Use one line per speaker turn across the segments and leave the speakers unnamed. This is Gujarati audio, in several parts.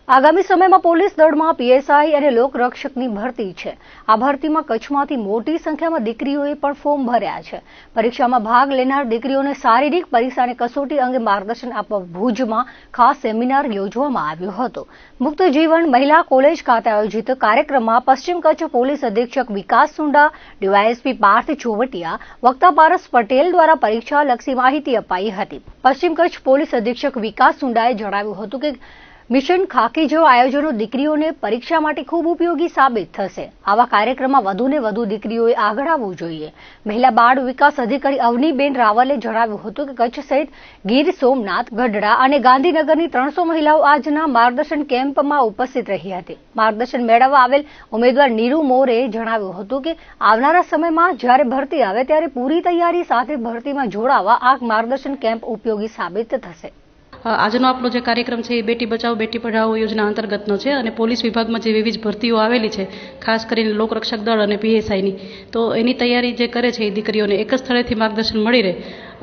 આગામી સમયમાં પોલીસ દળમાં પીએસઆઈ અને લોકરક્ષકની ભરતી છે। આ ભરતીમાં કચ્છમાંથી મોટી સંખ્યામાં દીકરીઓએ પણ ફોર્મ ભર્યા છે। પરીક્ષામાં ભાગ લેનાર દીકરીઓને શારીરિક પરીક્ષા અને કસોટી અંગે માર્ગદર્શન આપવા ભુજમાં ખાસ સેમિનાર યોજવામાં આવ્યો હતો। મુક્ત જીવન મહિલા કોલેજ ખાતે આયોજિત કાર્યક્રમમાં પશ્ચિમ કચ્છ પોલીસ અધિક્ષક વિકાસ સુંડા, ડીવાયએસપી પાર્થ ચોવટિયા, વક્તા પારસ પટેલ દ્વારા પરીક્ષાલક્ષી માહિતી અપાઈ હતી। પશ્ચિમ કચ્છ પોલીસ અધિક્ષક વિકાસ સુંડાએ જણાવ્યું હતું કે મિશન ખાકી જેવા આયોજનો દીકરીઓને પરીક્ષા માટે ખૂબ ઉપયોગી સાબિત થશે। આવા કાર્યક્રમમાં વધુને વધુ દીકરીઓએ આગળ આવવું જોઈએ। મહિલા બાળ વિકાસ અધિકારી અવનીબેન રાવલે જણાવ્યું હતું કે કચ્છ સહિત ગીર સોમનાથ, ગઢડા અને ગાંધીનગરની 300 મહિલાઓ આજના માર્ગદર્શન કેમ્પમાં ઉપસ્થિત રહી હતી। માર્ગદર્શન મેળવવા આવેલ ઉમેદવાર નીરુ મોરે જણાવ્યું હતું કે આવનારા સમયમાં જ્યારે ભરતી આવે ત્યારે પૂરી તૈયારી સાથે ભરતીમાં જોડાવા આ માર્ગદર્શન કેમ્પ ઉપયોગી સાબિત થશે।
આજનો આપણો જે કાર્યક્રમ છે એ બેટી બચાવો બેટી પઢાઓ યોજના અંતર્ગતનો છે અને પોલીસ વિભાગમાં જે વિવિધ ભરતીઓ આવેલી છે, ખાસ કરીને લોકરક્ષક દળ અને પીએસઆઈની, તો એની તૈયારી જે કરે છે એ દીકરીઓને એક જ સ્થળેથી માર્ગદર્શન મળી રહે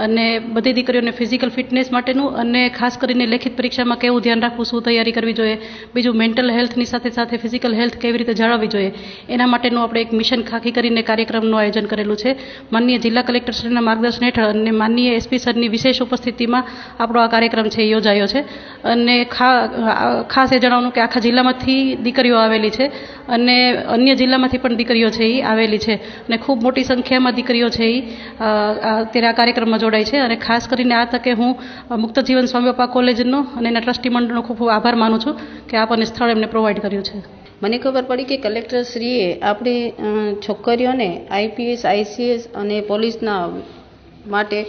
અને બધી દીકરીઓને ફિઝિકલ ફિટનેસ માટેનું અને ખાસ કરીને લેખિત પરીક્ષામાં કેવું ધ્યાન રાખવું, શું તૈયારી કરવી જોઈએ, બીજું મેન્ટલ હેલ્થની સાથે સાથે ફિઝિકલ હેલ્થ કેવી રીતે જાળવવી જોઈએ, એના માટેનું આપણે એક મિશન ખાકી કરીને કાર્યક્રમનું આયોજન કરેલું છે। માનનીય જિલ્લા કલેક્ટરશ્રીના માર્ગદર્શન હેઠળ અને માનનીય એસપી સરની વિશેષ ઉપસ્થિતિમાં આપણો આ કાર્યક્રમ છે યોજાયો છે અને ખાસ એ જણાવવાનું કે આખા જિલ્લામાંથી દીકરીઓ આવેલી છે અને અન્ય જિલ્લામાંથી પણ દીકરીઓ છે એ આવેલી છે અને ખૂબ મોટી સંખ્યામાં દીકરીઓ છે એ અત્યારે આ કાર્યક્રમમાં જોડાય છે અને ખાસ કરીને આ તકે હું મુક્ત જીવન સ્વામી બાપા કોલેજનો અને એના ટ્રસ્ટી મંડળનો ખૂબ ખૂબ આભાર માનું છું કે આપણને સ્થળ એમને પ્રોવાઈડ કર્યું છે।
મને ખબર પડી કે કલેક્ટરશ્રીએ આપણી છોકરીઓને આઈપીએસ, આઈસીએસ અને પોલીસના માટે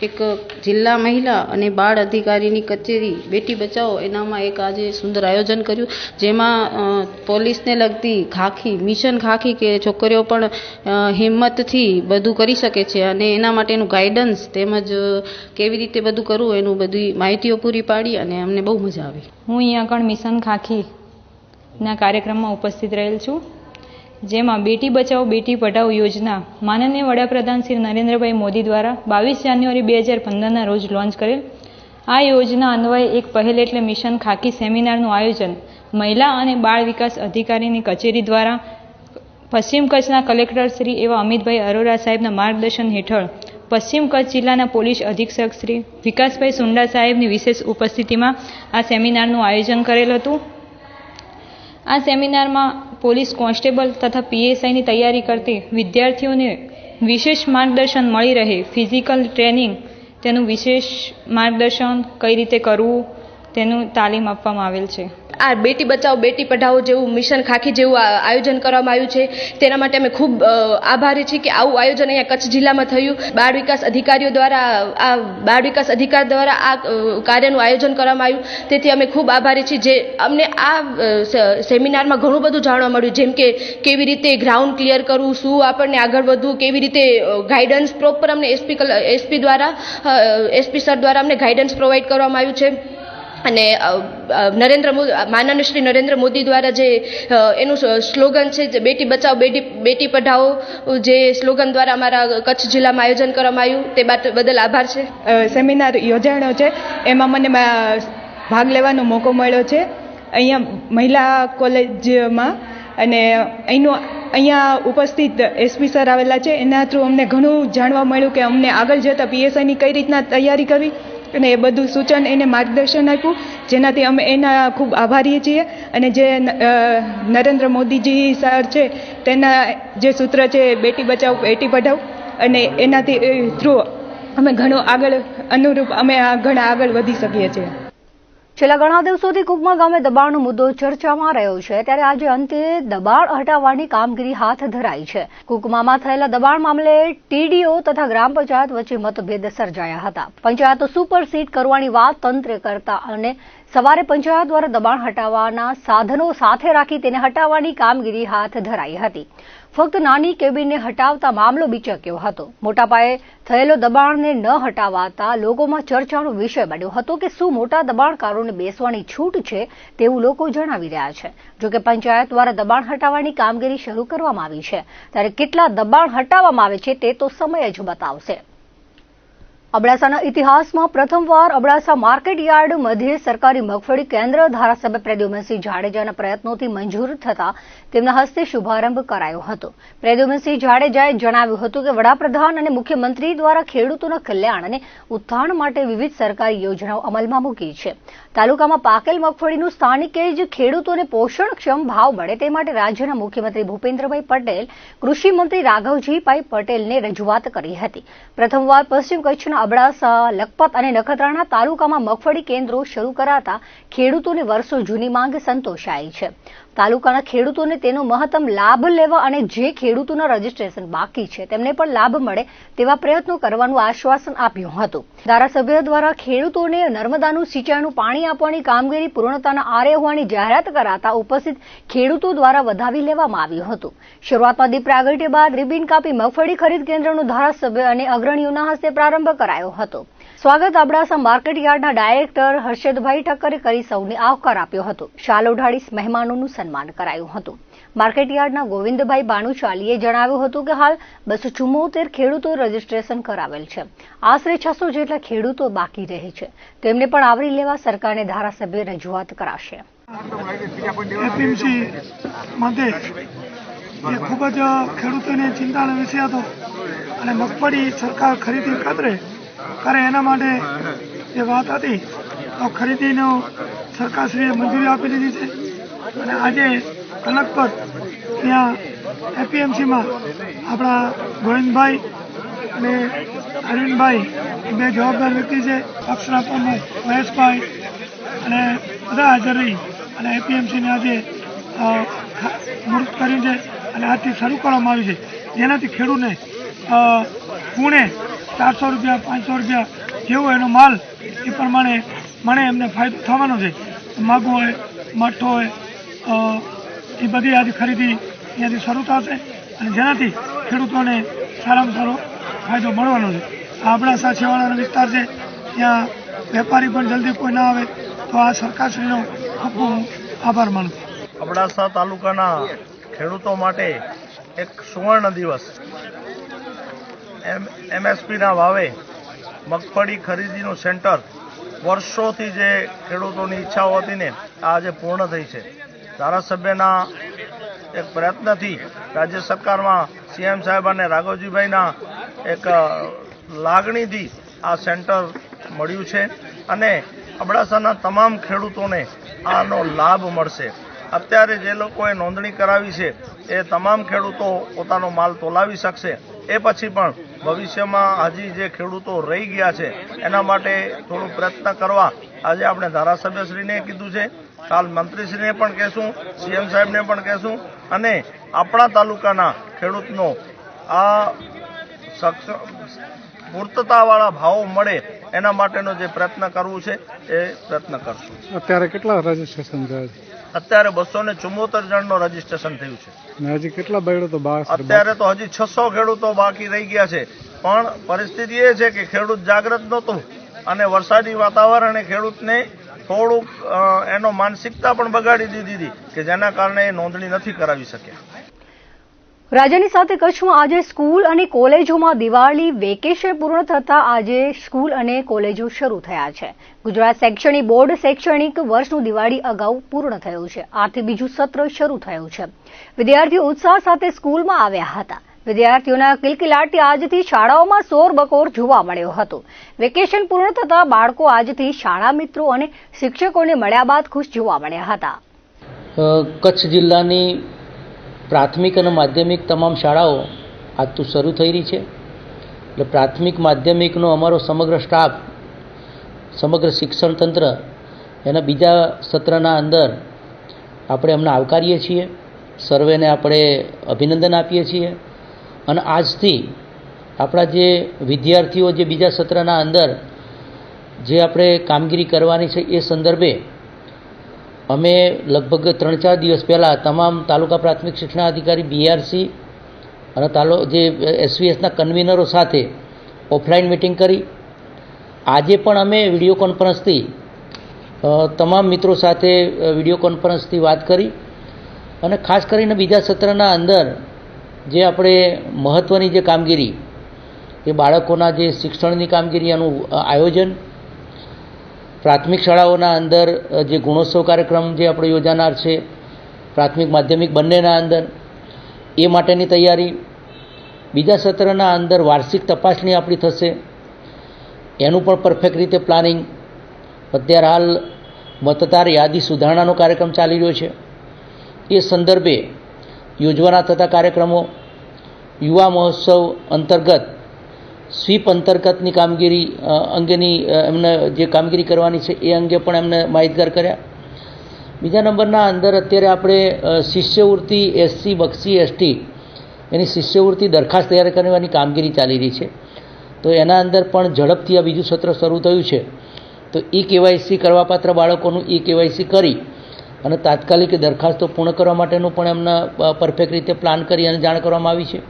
એક જિલ્લા મહિલા અને બાળ અધિકારીની કચેરી બેટી બચાવો એનામાં એક આજે સુંદર આયોજન કર્યું, જેમાં પોલીસને લગતી ખાખી, મિશન ખાખી કે છોકરીઓ પણ હિંમતથી બધું કરી શકે છે અને એના માટેનું ગાઈડન્સ તેમજ કેવી રીતે બધું કરવું એનું બધી માહિતીઓ પૂરી પાડી અને અમને બહુ મજા આવી।
હું અહીંયા આગળ મિશન ખાખીના કાર્યક્રમમાં ઉપસ્થિત રહેલ છું, જેમાં બેટી બચાવો બેટી પઢાઓ યોજના માનનીય વડાપ્રધાન શ્રી નરેન્દ્રભાઈ મોદી દ્વારા 22 જાન્યુઆરી 2015ના રોજ લોન્ચ કરેલ। આ યોજના અન્વયે એક પહેલ એટલે મિશન ખાકી સેમિનારનું આયોજન મહિલા અને બાળ વિકાસ અધિકારીની કચેરી દ્વારા પશ્ચિમ કચ્છના કલેક્ટર શ્રી એવા અમિતભાઈ અરોરા સાહેબના માર્ગદર્શન હેઠળ પશ્ચિમ કચ્છ જિલ્લાના પોલીસ અધિક્ષક શ્રી વિકાસભાઈ સુંડા સાહેબની વિશેષ ઉપસ્થિતિમાં આ સેમિનારનું આયોજન કરેલ હતું। આ સેમિનારમાં પોલીસ કોન્સ્ટેબલ તથા પીએસઆઈની તૈયારી કરતી વિદ્યાર્થીઓને વિશેષ માર્ગદર્શન મળી રહે, ફિઝિકલ ટ્રેનિંગ, તેનું વિશેષ માર્ગદર્શન કઈ રીતે કરવું તેનું તાલીમ આપવામાં આવેલ છે।
આ બેટી બચાવો બેટી પઢાઓ જેવું મિશન ખાખી જેવું આયોજન કરવામાં આવ્યું છે, તેના માટે અમે ખૂબ આભારી છીએ કે આવું આયોજન અહીંયા કચ્છ જિલ્લામાં થયું। બાળ વિકાસ અધિકારીઓ દ્વારા આ કાર્યનું આયોજન કરવામાં આવ્યું, તેથી અમે ખૂબ આભારી છીએ। જે અમને આ સેમિનારમાં ઘણું બધું જાણવા મળ્યું, જેમ કે કેવી રીતે ગ્રાઉન્ડ ક્લિયર કરવું, શું આપણને આગળ વધવું, કેવી રીતે ગાઈડન્સ પ્રોપર અમને એસપી સર દ્વારા અમને ગાઈડન્સ પ્રોવાઈડ કરવામાં આવ્યું છે અને માનનીય શ્રી નરેન્દ્ર મોદી દ્વારા જે એનું સ્લોગન છે જે બેટી બચાવો બેટી પઢાઓ, જે સ્લોગન દ્વારા અમારા કચ્છ જિલ્લામાં આયોજન કરવામાં આવ્યું તે બદલ આભાર છે।
સેમિનાર યોજાયો છે એમાં મને ભાગ લેવાનો મોકો મળ્યો છે અહીંયા મહિલા કોલેજમાં અને અહીંયા ઉપસ્થિત એસપી સર આવેલા છે, એના થ્રુ અમને ઘણું જાણવા મળ્યું કે અમને આગળ જતાં પીએસઆઈની કઈ રીતના તૈયારી કરવી અને એ બધું સૂચન એને માર્ગદર્શન આપ્યું, જેનાથી અમે એના ખૂબ આભારી છીએ। અને જે નરેન્દ્ર મોદીજી સર છે તેના જે સૂત્ર છે બેટી બચાવો બેટી પઢાઓ, અને એનાથી થ્રુ અમે ઘણું આગળ ઘણા આગળ વધી શકીએ છીએ।
છેલ્લા ઘણા દિવસોથી કુકમા ગામે દબાણનો મુદ્દો ચર્ચામાં રહ્યો છે, ત્યારે આજે અંતે દબાણ હટાવવાની કામગીરી હાથ ધરાઈ છે। કુકમામાં થયેલા દબાણ મામલે ટીડીઓ તથા ગ્રામ પંચાયત વચ્ચે મતભેદ સર્જાયા હતા। પંચાયતો સુપરસીડ કરવાની વાત તંત્રે કરતા અને સવારે પંચાયત દ્વારા દબાણ હટાવવાના સાધનો સાથે રાખી તેને હટાવવાની કામગીરી હાથ ધરાઈ હતી। ફક્ત નાની કેબિનને હટાવતા મામલો બિચક્યો હતો। મોટા પાયે થયેલો દબાણને ન હટાવાતા લોકોમાં ચર્ચાનો વિષય બન્યો હતો કે શું મોટા દબાણકારોને બેસવાની છૂટ છે તેવું લોકો જણાવી રહ્યા છે। જોકે પંચાયત દ્વારા દબાણ હટાવવાની કામગીરી શરૂ કરવામાં આવી છે, ત્યારે કેટલા દબાણ હટાવવામાં આવે છે તે તો સમય જ બતાવશે। અબડાસાના ઇતિહાસમાં પ્રથમવાર અબડાસા માર્કેટ યાર્ડ મધ્યે સરકારી મગફળી કેન્દ્ર ધારાસભ્ય પ્રદ્યુમનસિંહ જાડેજાના પ્રયત્નોથી મંજૂર થતા તેમના હસ્તે શુભારંભ કરાયો હતો. પ્રદ્યુમનસિંહ જાડેજાએ જણાવ્યું હતું કે વડાપ્રધાન અને મુખ્યમંત્રી દ્વારા ખેડૂતોના કલ્યાણ અને ઉત્થાન માટે વિવિધ સરકારી યોજનાઓ અમલમાં મૂકી છે. તાલુકામાં પાકેલ મગફળીનું સ્થાનિકે જ ખેડૂતોને પોષણક્ષમ ભાવ મળે તે માટે રાજ્યના મુખ્યમંત્રી ભૂપેન્દ્રભાઈ પટેલ, કૃષિ મંત્રી રાઘવજીભાઈ પટેલને રજૂઆત કરી હતી. પ્રથમવાર પશ્ચિમ કચ્છના અબડાસા, લખપત અને નખત્રાણા તાલુકામાં મગફળી કેન્દ્રો શરૂ કરાતા ખેડૂતોની વર્ષો જૂની માંગ સંતોષાઈ છે. તાલુકાના ખેડૂતોને તેનો મહત્તમ લાભ લેવા અને જે ખેડૂતોના રજીસ્ટ્રેશન બાકી છે તેમને પણ લાભ મળે તેવા પ્રયત્નો કરવાનું આશ્વાસન આપ્યું હતું. ધારાસભ્ય દ્વારા ખેડૂતોને નર્મદાનું સિંચાઈનું પાણી આપવાની કામગીરી પૂર્ણતાના આરે હોવાની જાહેરાત કરાતા ઉપસ્થિત ખેડૂતો દ્વારા વધાવી લેવામાં આવ્યું હતું. શરૂઆતમાં દીપ પ્રાગટ્ય બાદ રિબિન કાપી મગફળી ખરીદ કેન્દ્રનો ધારાસભ્ય અને અગ્રણીઓના હસ્તે પ્રારંભ કરાયો હતો. સ્વાગત અબડાસા માર્કેટ યાર્ડના ડાયરેક્ટર હર્ષદભાઈ ઠક્કરે કરી સૌને આવકાર આપ્યો હતો. શાલ ઓઢાડી મહેમાનોનું સન્માન કરાયું હતું. માર્કેટ યાર્ડના ગોવિંદભાઈ ભાનુશાલીએ જણાવ્યું હતું કે હાલ 274 ખેડૂતો રજીસ્ટ્રેશન કરાવેલ છે. આશરે 600 જેટલા ખેડૂતો બાકી રહે છે. તેમને પણ આવરી લેવા સરકારને ધારાસભ્ય રજૂઆત કરાશે.
એપીએમસી મધ્ય એ ખૂબ જ ખેડૂતોને ચિંતાનો વિષય હતો અને મગફળી સરકાર ખરીદી કરે એના માટે જે વાત હતી તો ખરીદીનો સરકારશ્રીએ મંજૂરી આપી દીધી છે અને આજે કનકપત ત્યાં એપીએમસીમાં આપણા ગોવિંદભાઈ અને અરવિંદભાઈ બે જવાબદાર વ્યક્તિ છે. પક્ષના પ્રમુખ મહેશભાઈ અને બધા હાજર રહી અને એપીએમસીને આજે મુહૂર્ત કર્યું છે અને આજથી શરૂ કરવામાં આવ્યું છે, જેનાથી ખેડૂતને પૂણે 400 રૂપિયા 500 રૂપિયા જેવો એનો માલ એ પ્રમાણે મને એમને ફાયદો થવાનો છે. માગો હોય, મઠ્ઠો હોય, એ બધી આજે ખરીદી અહીંયાથી શરૂ થશે અને જેનાથી ખેડૂતોને સારામાં સારો ફાયદો મળવાનો છે. આ અબડાસા છેવાડાનો વિસ્તાર છે, ત્યાં વેપારી પણ જલ્દી કોઈ ના આવે તો આ સરકારશ્રીનો ખૂબ ખૂબ આભાર માનું.
અબડાસા તાલુકાના ખેડૂતો માટે એક સુવર્ણ દિવસ. એમએસપીના ભાવે મગફળી ખરીદીનું સેન્ટર વર્ષોથી જે ખેડૂતોની ઈચ્છાઓ હતી ને આજે પૂર્ણ થઈ છે. ધારાસભ્યના એક પ્રયત્નથી રાજ્ય સરકારમાં સીએમ સાહેબ અને રાઘવજીભાઈના એક લાગણીથી આ સેન્ટર મળ્યું છે અને અબડાસાના તમામ ખેડૂતોને આનો લાભ મળશે. અત્યારે જે લોકોએ નોંધણી કરાવી છે એ તમામ ખેડૂતો પોતાનો માલ તોલાવી શકશે. એ પછી પણ ભવિષ્યમાં હજી જે ખેડૂતો રહી ગયા છે એના માટે થોડું પ્રયત્ન કરવા આજે આપણે ધારાસભ્યશ્રીને કીધું છે. કાલ મંત્રીશ્રીને પણ કહેશું, સીએમ સાહેબને પણ કહેશું અને આપણા તાલુકાના ખેડૂતનો આ પૂર્તતાવાળા ભાવો મળે એના માટેનો જે પ્રયત્ન કરવું છે એ પ્રયત્ન કરશું.
અત્યારે કેટલા રજીસ્ટ્રેશન થયા છે?
અત્યારે 274 જણનો રજીસ્ટ્રેશન થયું છે.
હજી કેટલા ખેડૂતો
અત્યારે તો હજી 600 ખેડૂતો બાકી રહી ગયા છે. પણ પરિસ્થિતિ એ છે કે ખેડૂત જાગૃત નહોતું અને વરસાદી વાતાવરણે ખેડૂતને થોડુંક એનો માનસિકતા પણ બગાડી દીધી હતી કે જેના કારણે એ નોંધણી નથી કરાવી શક્યા.
રાજ્યની સાથે કચ્છમાં આજે સ્કૂલ અને કોલેજોમાં દિવાળી વેકેશન પૂર્ણ થતા આજે સ્કૂલ અને કોલેજો શરૂ થયા છે. ગુજરાત શૈક્ષણિક બોર્ડ શૈક્ષણિક વર્ષનું દિવાળી અગાઉ પૂર્ણ થયું છે. આથી બીજું સત્ર શરૂ થયું છે. વિદ્યાર્થીઓ ઉત્સાહ સાથે સ્કૂલમાં આવ્યા હતા. વિદ્યાર્થીઓના કિલકિલાટથી આજથી શાળાઓમાં શોરબકોર જોવા મળ્યો હતો. વેકેશન પૂર્ણ થતા બાળકો આજથી શાળા મિત્રો અને શિક્ષકોને મળ્યા બાદ ખુશ જોવા મળ્યા હતા.
કચ્છ જિલ્લાની પ્રાથમિક અને માધ્યમિક તમામ શાળાઓ આજથી શરૂ થઈ રહી છે. એટલે પ્રાથમિક માધ્યમિકનો અમારો સમગ્ર સ્ટાફ, સમગ્ર શિક્ષણ તંત્ર એના બીજા સત્રના અંદર આપણે એમને આવકારીએ છીએ. સર્વેને આપણે અભિનંદન આપીએ છીએ અને આજથી આપણા જે વિદ્યાર્થીઓ જે બીજા સત્રના અંદર જે આપણે કામગીરી કરવાની છે એ સંદર્ભે અમે લગભગ 3-4 દિવસ પહેલાં તમામ તાલુકા પ્રાથમિક શિક્ષણાધિકારી બીઆરસી અને જે એસવીએસના કન્વીનરો સાથે ઓફલાઈન મિટિંગ કરી. આજે પણ અમે વિડીયો કોન્ફરન્સથી તમામ મિત્રો સાથે વિડીયો કોન્ફરન્સથી વાત કરી અને ખાસ કરીને બીજા સત્રના અંદર જે આપણે મહત્ત્વની જે કામગીરી એ બાળકોના જે શિક્ષણની કામગીરી, એનું આયોજન, પ્રાથમિક શાળાઓના અંદર જે ગુણોત્સવ કાર્યક્રમ જે આપણે યોજાનાર છે પ્રાથમિક માધ્યમિક બંનેના અંદર, એ માટેની તૈયારી, બીજા સત્રના અંદર વાર્ષિક તપાસણી આપણી થશે, એનું પણ પરફેક્ટ રીતે પ્લાનિંગ. અત્યારે હાલ મતદાર યાદી સુધારણાનો કાર્યક્રમ ચાલી રહ્યો છે, એ સંદર્ભે યોજવાના થતા કાર્યક્રમો, યુવા મહોત્સવ અંતર્ગત સ્વીપ અંતર્ગતની કામગીરી અંગેની એમને જે કામગીરી કરવાની છે એ અંગે પણ એમને માહિતગાર કર્યા. બીજા નંબરના અંદર અત્યારે આપણે શિષ્યવૃત્તિ SC બક્ષી ST એની શિષ્યવૃત્તિ દરખાસ્ત તૈયાર કરવાની કામગીરી ચાલી રહી છે. તો એના અંદર પણ ઝડપથી આ બીજું સત્ર શરૂ થયું છે. તો KYC કરવાપાત્ર બાળકોનું KYC કરી અને તાત્કાલિક દરખાસ્તો પૂર્ણ કરવા માટેનું પણ એમના પરફેક્ટ રીતે પ્લાન કરી અને જાણ કરવામાં આવી છે.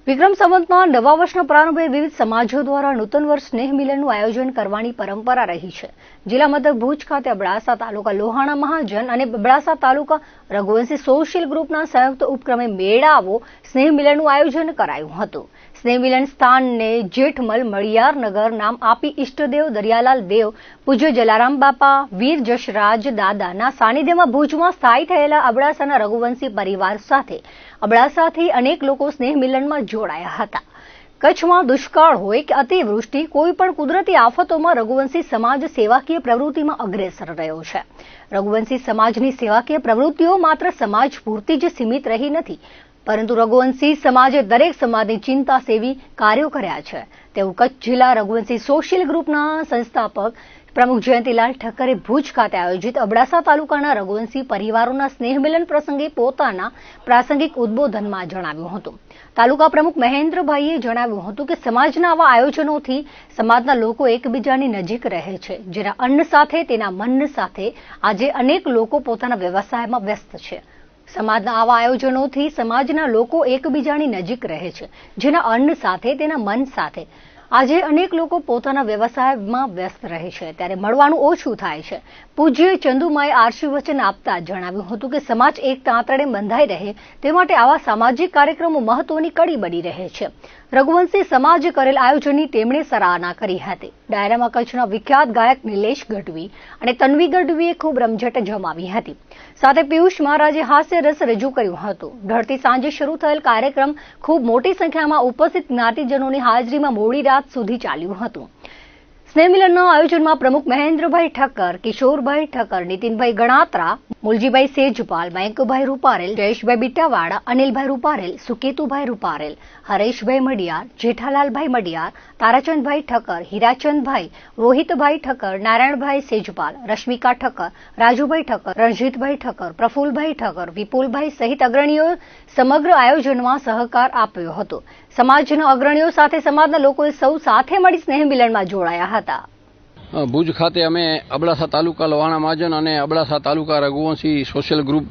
વિક્રમ સંવતમાં નવા વર્ષના પ્રારંભે વિવિધ સમાજો દ્વારા નૂતન વર્ષ સ્નેહ મિલનનું આયોજન કરવાની પરંપરા રહી છે. જિલ્લા મથક ભુજ ખાતે અબડાસા તાલુકા લોહાણા મહાજન અને અબડાસા તાલુકા રઘુવંશી સોશિયલ ગ્રુપના સંયુક્ત ઉપક્રમે મેળાવો સ્નેહ મિલનનું આયોજન કરાયું હતું. સ્નેહ મિલન સ્થાનને જેઠમલ મળિયારનગર નામ આપી ઈષ્ટદેવ દરિયાલાલ દેવ, પૂજ્ય જલારામ બાપા, વીર જશરાજ દાદાના સાનિધ્યમાં ભુજમાં સ્થાયી થયેલા અબડાસાના રઘુવંશી પરિવાર સાથે અબડાસાથી અનેક લોકો સ્નેહ મિલનમાં જોડાયા હતા. કચ્છમાં દુષ્કાળ હોય કે અતિવૃષ્ટિ, કોઈ પણ કુદરતી આફતોમાં રઘુવંશી સમાજ સેવાકીય પ્રવૃત્તિમાં અગ્રેસર રહ્યો છે. રઘુવંશી સમાજની સેવાકીય પ્રવૃત્તિઓ માત્ર સમાજ પૂરતી જ સીમિત રહી નથી, પરંતુ રઘુવંશી સમાજે દરેક સમાજની ચિંતા સેવી કાર્યો કર્યા છે તેવું કચ્છ જિલ્લા રઘુવંશી સોશિયલ ગ્રુપના સંસ્થાપક પ્રમુખ જયંતિલાલ ઠક્કરે ભુજ ખાતે આયોજિત અબડાસા તાલુકાના રઘુવંશી પરિવારોના સ્નેહ મિલન પ્રસંગે પોતાના પ્રાસંગિક ઉદ્બોધનમાં જણાવ્યું હતું. તાલુકા પ્રમુખ મહેન્દ્રભાઈએ જણાવ્યું હતું કે સમાજના આવા આયોજનોથી સમાજના લોકો એકબીજાની નજીક રહે છે. જેના અન્ન સાથે તેના મન સાથે આજે અનેક લોકો પોતાના વ્યવસાયમાં વ્યસ્ત છે. સમાજના આવા આયોજનોથી સમાજના લોકો એકબીજાની નજીક રહે છે. જેના અન્ન સાથે તેના મન સાથે આજે અનેક લોકો પોતાના વ્યવસાયમાં વ્યસ્ત રહે છે ત્યારે મળવાનું ઓછું થાય છે. પૂજ્ય ચંદુમાએ આશીર્વચન આપતા જણાવ્યું હતું કે સમાજ એક તાંતણે બંધાઈ રહે તે માટે આવા સામાજિક કાર્યક્રમો મહત્વની કડી બની રહે છે. રઘુવંશી સમાજે કરેલ આયોજનની તેમણે સરાહના કરી હતી. ડાયરામાં કચ્છના વિખ્યાત ગાયક નિલેશ ગઢવી અને તન્વી ગઢવીએ ખૂબ રમઝટ જમાવી હતી. સાથે પિયુષ મહારાજે હાસ્ય રસ રજૂ કર્યું હતું. ઢળતી સાંજે શરૂ થયેલ કાર્યક્રમ ખૂબ મોટી સંખ્યામાં ઉપસ્થિત જ્ઞાતિજનોની હાજરીમાં મોડી રાત સુધી ચાલ્યું હતું. સ્નેહ મિલનના આયોજનમાં પ્રમુખ મહેન્દ્રભાઈ ઠક્કર, કિશોરભાઈ ઠક્કર, નીતિનભાઈ ગણાત્રા, મુલજીભાઈ સેજપાલ, મયંકભાઈ રૂપારેલ, જયેશભાઈ બીટાવાડા, અનિલભાઈ રૂપારેલ, સુકેતુભાઈ રૂપારેલ, હરેશભાઈ મડિયાર, જેઠાલાલભાઈ મડિયાર, તારાચંદભાઈ ઠક્કર, હીરાચંદભાઈ, રોહિતભાઈ ઠક્કર, નારાયણભાઈ સેજપાલ, રશ્મિકા ઠક્કર, રાજુભાઈ ઠક્કર, રણજીતભાઈ ઠક્કર, પ્રફુલભાઈ ઠક્કર, વિપુલભાઈ સહિત અગ્રણીઓ સમગ્ર આયોજનમાં સહકાર આપ્યો હતો. સમાજના અગ્રણીઓ સાથે સમાજના લોકોએ સૌ સાથે મળી સ્નેહ મિલનમાં જોડાયા હતા.
ભુજ ખાતે અમે અબડાસા તાલુકા લોહાણા મહાજન અને અબડાસા તાલુકા રઘુવંશી સોશિયલ ગ્રુપ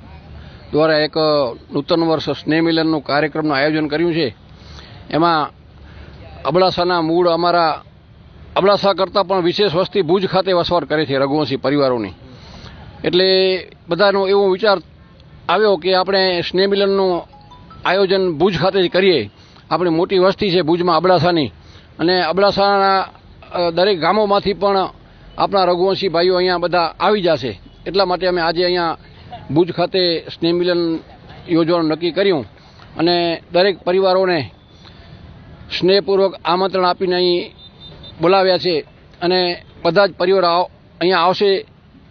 દ્વારા એક નૂતન વર્ષ સ્નેહ મિલનનું કાર્યક્રમનું આયોજન કર્યું છે. એમાં અબડાસાના મૂળ અમારા અબડાસા કરતાં પણ વિશેષ વસ્તી ભુજ ખાતે વસવાટ કરે છે રઘુવંશી પરિવારોની. એટલે બધાનો એવો વિચાર આવ્યો કે આપણે સ્નેહ મિલનનું આયોજન ભુજ ખાતે જ કરીએ. આપણી મોટી વસ્તી છે ભુજમાં અબડાસાની, અને અબડાસાના દરેક ગામોમાંથી પણ આપણા રઘુવંશી ભાઈઓ અહીંયા બધા આવી જશે. એટલા માટે અમે આજે અહીંયા ભુજ ખાતે સ્નેહ મિલન યોજવાનું નક્કી કર્યું અને દરેક પરિવારોને સ્નેહપૂર્વક આમંત્રણ આપીને અહીં બોલાવ્યા છે. અને બધા જ પરિવારો અહીંયા આવશે.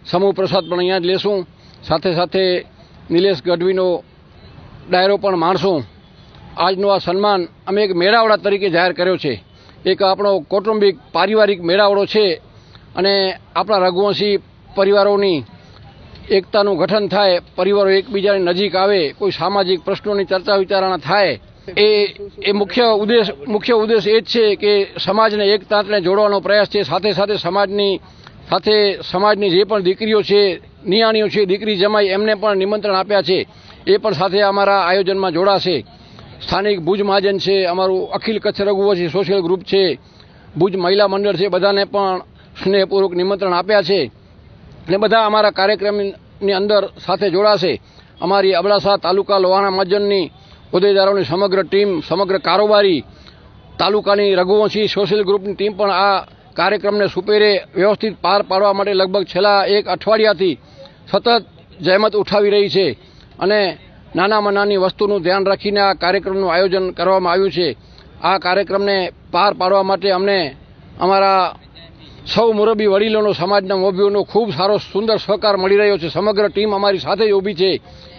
સમૂહ પ્રસાદ પણ અહીંયા જ લેશું. સાથે સાથે નિલેશ ગઢવીનો ડાયરો પણ માણશું. આજનું આ સન્માન અમે એક મેળાવડા તરીકે જાહેર કર્યો છે. એક આપણો કૌટુંબિક પારિવારિક મેળાવડો છે અને આપણા રઘુવંશી પરિવારોની એકતાનું ગઠન થાય, પરિવારો એકબીજાની નજીક આવે, કોઈ સામાજિક પ્રશ્નોની ચર્ચા વિચારણા થાય. એ મુખ્ય ઉદ્દેશ એ જ છે કે સમાજને એક તાંતણે જોડવાનો પ્રયાસ છે. સાથે સાથે સમાજની જે પણ દીકરીઓ છે, નિયાણીઓ છે, દીકરી જમાઈ, એમને પણ નિમંત્રણ આપ્યા છે. એ પણ સાથે અમારા આયોજનમાં જોડાશે. સ્થાનિક ભુજ મહાજન છે, અમારું અખિલ કચ્છ રઘુવંશી સોશિયલ ગ્રુપ છે, ભુજ મહિલા મંડળ છે, બધાને પણ સ્નેહપૂર્વક નિમંત્રણ આપ્યા છે અને બધા અમારા કાર્યક્રમની અંદર સાથે જોડાશે. અમારી અબડાસા તાલુકા લોહાણા મહાજનની હોદ્દેદારોની સમગ્ર ટીમ, સમગ્ર કારોબારી તાલુકાની રઘુવંશી સોશિયલ ગ્રુપની ટીમ પણ આ કાર્યક્રમને સુપેરે વ્યવસ્થિત પાર પાડવા માટે લગભગ છેલ્લા એક અઠવાડિયાથી સતત જહેમત ઉઠાવી રહી છે અને નાનામાં નાની વસ્તુનું ધ્યાન રાખીને આ કાર્યક્રમનું આયોજન કરવામાં આવ્યું છે. આ કાર્યક્રમને પાર પાડવા માટે અમને અમારા સૌ મુરબ્બી વડીલોનો, સમાજના મોભીઓનો ખૂબ સારો સુંદર સહકાર મળી રહ્યો છે. સમગ્ર ટીમ અમારી સાથે જ ઊભી છે.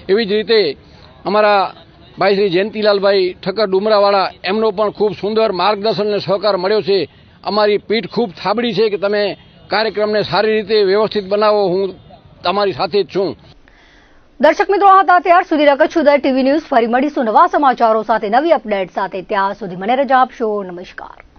એવી જ રીતે અમારા ભાઈ શ્રી જયંતિલાલભાઈ ઠક્કર ડુમરાવાળા, એમનો પણ ખૂબ સુંદર માર્ગદર્શન અને સહકાર મળ્યો છે. અમારી પીઠ ખૂબ થાબડી છે કે તમે કાર્યક્રમને સારી રીતે વ્યવસ્થિત બનાવો. હું તમારી સાથે જ છું.
દર્શક મિત્રો, આ હતા ત્યાર સુધી રકતસુદર ટીવી ન્યૂઝ. ફરી મળીશું નવા સમાચારો સાથે, નવી અપડેટ સાથે. ત્યાં સુધી મને રજા આપશો. નમસ્કાર.